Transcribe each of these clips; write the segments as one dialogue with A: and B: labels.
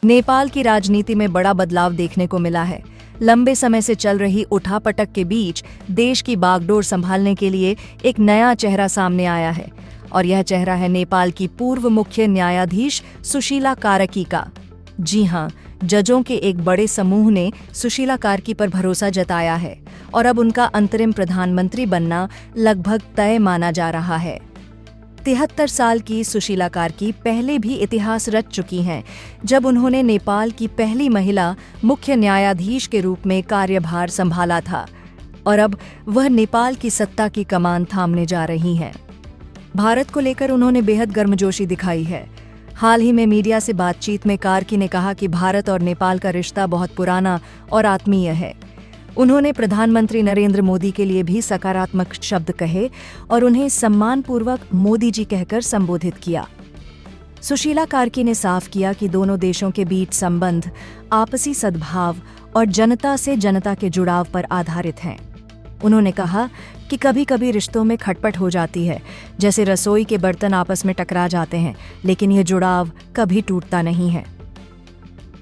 A: नेपाल की राजनीति में बड़ा बदलाव देखने को मिला है। लंबे समय से चल रही उठापटक के बीच देश की बागडोर संभालने के लिए एक नया चेहरा सामने आया है और यह चेहरा है नेपाल की पूर्व मुख्य न्यायाधीश सुशीला कार्की का। जी हां, जजों के एक बड़े समूह ने सुशीला कार्की पर भरोसा जताया है और अब उनका अंतरिम प्रधानमंत्री बनना लगभग तय माना जा रहा है। 73 साल की सुशीला कार्की पहले भी इतिहास रच चुकी हैं, जब उन्होंने नेपाल की पहली महिला मुख्य न्यायाधीश के रूप में कार्यभार संभाला था और अब वह नेपाल की सत्ता की कमान थामने जा रही हैं। भारत को लेकर उन्होंने बेहद गर्मजोशी दिखाई है। हाल ही में मीडिया से बातचीत में कार्की ने कहा कि भारत और नेपाल का रिश्ता बहुत पुराना और आत्मीय है। उन्होंने प्रधानमंत्री नरेंद्र मोदी के लिए भी सकारात्मक शब्द कहे और उन्हें सम्मानपूर्वक मोदी जी कहकर संबोधित किया। सुशीला कार्की ने साफ किया कि दोनों देशों के बीच संबंध आपसी सद्भाव और जनता से जनता के जुड़ाव पर आधारित हैं। उन्होंने कहा कि कभी कभी रिश्तों में खटपट हो जाती है, जैसे रसोई के बर्तन आपस में टकरा जाते हैं, लेकिन यह जुड़ाव कभी टूटता नहीं है।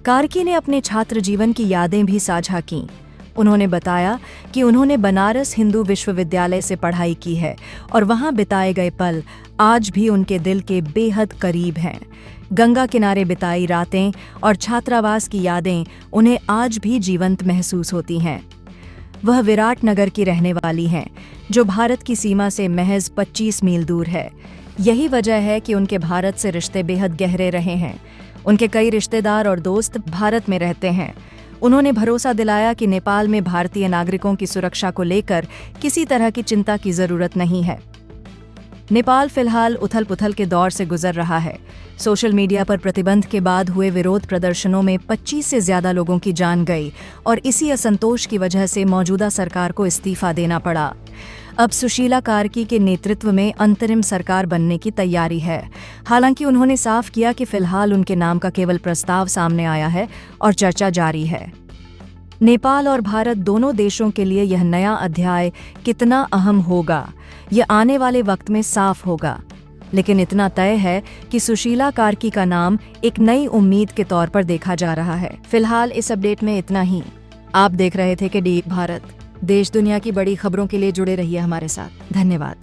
A: कार्की ने अपने छात्र जीवन की यादें भी साझा कीं। उन्होंने बताया कि उन्होंने बनारस हिंदू विश्वविद्यालय से पढ़ाई की है और वहां बिताए गए पल आज भी उनके दिल के बेहद करीब हैं। गंगा किनारे बिताई रातें और छात्रावास की यादें उन्हें आज भी जीवंत महसूस होती हैं। वह विराटनगर की रहने वाली हैं, जो भारत की सीमा से महज 25 मील दूर है। यही वजह है कि उनके भारत से रिश्ते बेहद गहरे रहे हैं। उनके कई रिश्तेदार और दोस्त भारत में रहते हैं। उन्होंने भरोसा दिलाया कि नेपाल में भारतीय नागरिकों की सुरक्षा को लेकर किसी तरह की चिंता की जरूरत नहीं है। नेपाल फिलहाल उथल-पुथल के दौर से गुजर रहा है। सोशल मीडिया पर प्रतिबंध के बाद हुए विरोध प्रदर्शनों में 25 से ज्यादा लोगों की जान गई और इसी असंतोष की वजह से मौजूदा सरकार को इस्तीफा देना पड़ा। अब सुशीला कार्की के नेतृत्व में अंतरिम सरकार बनने की तैयारी है। हालांकि उन्होंने साफ किया कि फिलहाल उनके नाम का केवल प्रस्ताव सामने आया है और चर्चा जारी है। नेपाल और भारत दोनों देशों के लिए यह नया अध्याय कितना अहम होगा, यह आने वाले वक्त में साफ होगा। लेकिन इतना तय है कि सुशीला कार्की का नाम एक नई उम्मीद के तौर पर देखा जा रहा है। फिलहाल इस अपडेट में इतना ही। आप देख रहे थे कि डी भारत, देश दुनिया की बड़ी खबरों के लिए जुड़े रहिए हमारे साथ। धन्यवाद।